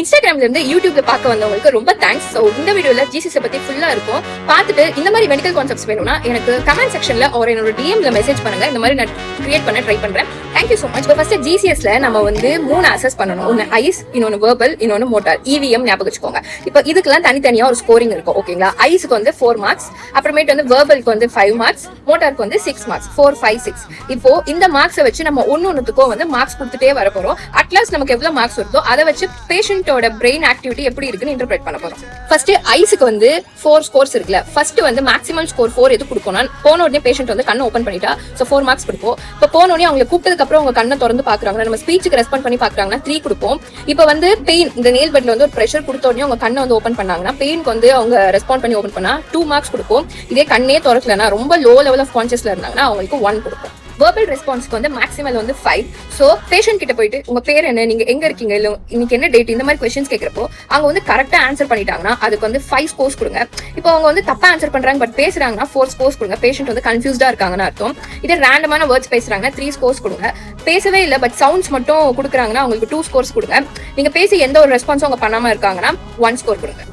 இன்ஸ்டாகிராம்ல இருந்து யூடியூப்ல பார்க்க வந்தவங்களுக்கு ரொம்ப தேங்க்ஸ். ஸோ இந்த வீடியோல ஜிசிஎஸ் பத்தி ஃபுல்லா இருக்கும். பார்த்துட்டு இந்த மாதிரி மெடிக்கல் கான்செப்ட்ஸ் வேணும்னா எனக்கு கமெண்ட் செக்ஷன்ல ஒரு என்னோட டிஎம்ல மெசேஜ் பண்ணுங்க. இந்த மாதிரி நான் கிரியேட் பண்ண ட்ரை பண்றேன். Thank you so much. இப்போ ஃபர்ஸ்ட் ஜிசிஎஸ்ல நம்ம வந்து 3 அசஸ் பண்ணணும். ஒன்னு ஐஸ், இன்னொன்னு வெர்பல், இன்னொன்னு மோட்டார். இவிஎம் ஞாபகம் வச்சுக்கோங்க. இப்போ இதுக்கெல்லாம் தனித்தனியா ஒரு ஸ்கோரிங் இருக்கும். ஓகேங்களா? ஐஸ்க்கு வந்து 4 மார்க்ஸ், அப்புறமேட்டு வந்து வெர்பலுக்கு வந்து 5 மார்க்ஸ், மோட்டாருக்கு வந்து 6 மார்க்ஸ், 4, 5, 6. இப்போ இந்த மார்க்ஸை வச்சு நம்ம ஒன்னொன்னுக்கும் வந்து மார்க்ஸ் கொடுத்துட்டே வர போறோம். அட்லாஸ்ட் நமக்கு எவ்வளவு மார்க்ஸ் வருதோ அதை வச்சு பேஷண்டோட பிரெயின் ஆக்டிவிட்டி எப்படி இருக்குன்னு இன்டர்பிரேட் பண்ண போறோம். ஃபர்ஸ்ட் ஐஸ்க்கு வந்து 4 ஸ்கோர்ஸ் இருக்குல்ல. ஃபர்ஸ்ட் வந்து மேக்ஸிமம் ஸ்கோர் 4 எது கொடுக்கணும். போன உடனே பேஷண்ட் வந்து கண்ணை ஓப்பன் பண்ணிட்டா ஸோ 4 மார்க்ஸ் கொடுப்போம். இப்போ போன உடனே அவங்க கூப்பிட்டதுக்கு அப்புறம் அவங்க கண்ணை திறந்து பாக்குறாங்க, நம்ம ஸ்பீச்சுக்கு ரெஸ்பாண்ட் பண்ணி பாக்குறாங்கன்னா 3 கொடுப்போம். இப்போ வந்து பெயின், இந்த நெயில் பெட்ல வந்து ஒரு பிரஷர் கொடுத்த உடனே அவங்க கண்ணை வந்து ஓப்பன் பண்ணாங்கன்னா பெயினுக்கு வந்து அவங்க ரெஸ்பாண்ட் பண்ணி ஓப்பன் பண்ணா 2 மார்க்ஸ் கொடுப்போம். இதே கண்ணே திறக்கலன்னா ரொம்ப லோ லெவல் ஆஃப் கான்சியஸ்ல இருந்தாங்கன்னா அவங்களுக்கு 1 கொடுப்போம். வெர்பல் ரெஸ்பான்ஸ்க்கு வந்து மேக்ஸிமல் வந்து 5. ஸோ பேஷண்ட் கிட்ட போயிட்டு உங்க பேர் என்ன, நீங்க எங்க இருக்கீங்க, இல்ல இன்னைக்கு என்ன டேட், இந்த மாதிரி கொஸ்டின்ஸ் கேட்கறப்போ அவங்க வந்து கரெக்டா ஆன்சர் பண்ணிட்டாங்கன்னா அதுக்கு வந்து 5 ஸ்கோர்ஸ் கொடுங்க. இப்போ அவங்க வந்து தப்பா ஆன்சர் பண்றாங்க பட் பேசுறாங்கன்னா 4 ஸ்கோர்ஸ் கொடுங்க. பேஷண்ட் வந்து கன்ஃபியூஸ்டா இருக்காங்கன்னு அர்த்தம். இதே ரேண்டமான வேர்ட்ஸ் பேசுறாங்கன்னா 3 ஸ்கோர்ஸ் கொடுங்க. பேசவே இல்லை பட் சவுண்ட்ஸ் மட்டும் கொடுக்குறாங்கன்னா அவங்களுக்கு 2 ஸ்கோர்ஸ் கொடுங்க. நீங்க பேசி எந்த ஒரு ரெஸ்பான்ஸும் அவங்க பண்ணாம இருக்காங்கன்னா 1 ஸ்கோர் கொடுங்க.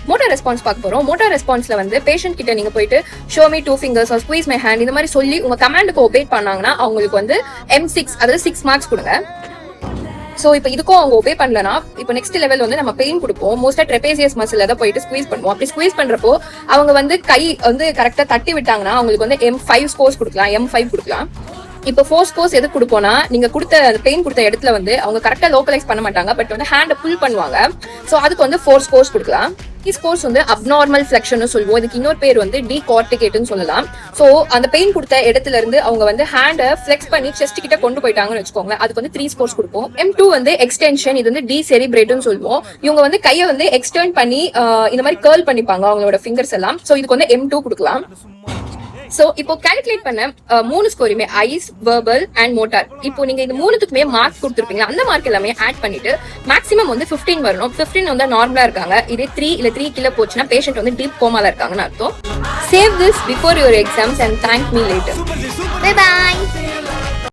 மோட்டார் ரெஸ்பான்ஸ் பார்க்க போறோம். மோட்டார் ரெஸ்பான்ஸ்ல வந்து பேஷண்ட் கிட்ட நீங்க போயிட்டு show me 2 fingers or squeeze my hand இந்த மாதிரி சொல்லி உங்க கமாண்டுக்கு ஒபே பண்ணாங்கன்னா அவங்களுக்கு வந்து M6 அதாவது 6 மார்க்ஸ் கொடுங்க. ஸோ இப்போ இதுக்கும் அவங்க ஒபே பண்ணலனா இப்போ நெக்ஸ்ட் லெவல் வந்து நம்ம பெயின் கொடுப்போம். மோஸ்டா ட்ரெபேசியஸ் மசில் அதை போயிட்டு ஸ்குவீஸ் பண்ணுவோம். அப்படி ஸ்குவீஸ் பண்றப்போ அவங்க வந்து கை வந்து கரெக்டா தட்டி விட்டாங்கன்னா அவங்களுக்கு வந்து M5 ஸ்கோர்ஸ் கொடுக்கலாம், M5 கொடுக்கலாம். இப்போ 4 ஸ்கோர்ஸ் எதுக்கு கொடுப்போம்னா நீங்க கொடுத்த பெயின் கொடுத்த இடத்துல வந்து அவங்க கரெக்டா லோக்கலைஸ் பண்ண மாட்டாங்க பட் வந்து ஹேண்டை புல் பண்ணுவாங்க. ஸோ அதுக்கு வந்து 4 ஸ்கோர்ஸ் கொடுக்கலாம். ஸ்கோர்ஸ் வந்து அப்நார்மல் ஃபிளெக்ஷன் சொல்லுவோம். இதுக்கு இன்னொரு பேர் வந்து டிகார்டிகேட்னு சொல்லலாம். ஸோ அந்த பெயின் கொடுத்த இடத்துல இருந்து அவங்க வந்து ஹேண்டை ஃபிளெக்ஸ் பண்ணி செஸ்ட் கிட்ட கொண்டு போயிட்டாங்கன்னு வச்சுக்கோங்க. அதுக்கு வந்து 3 ஸ்கோர்ஸ் கொடுப்போம். M2 வந்து எக்ஸ்டென்ஷன், இது வந்து டீசெரிப்ரேட்னு சொல்லுவோம். இவங்க வந்து கையை வந்து எக்ஸ்டெர்ன் பண்ணி இந்த மாதிரி கர்ல் பண்ணிப்பாங்க அவங்களோட ஃபிங்கர்ஸ் எல்லாம். ஸோ இதுக்கு வந்து M2 கொடுக்கலாம். சோ இப்போ கால்குலேட் பண்ண 3 ஸ்கோருமே ஐஸ், வெர்பல் அண்ட் மோட்டார். இப்போ நீங்க இந்த 3த்துக்குமே மார்க் கொடுத்துருப்பீங்க. அந்த மார்க் எல்லாமே ஆட் பண்ணிட்டு மேக்ஸிமம் வந்து 15 வரணும். 15 வந்து நார்மலா இருக்காங்க. இதே 3 இல்ல 3 கீழே போச்சுன்னா பேஷண்ட் வந்து டீப் கோமால இருக்காங்கன்னு அர்த்தம். Save this before your exams and thank me later. Bye by.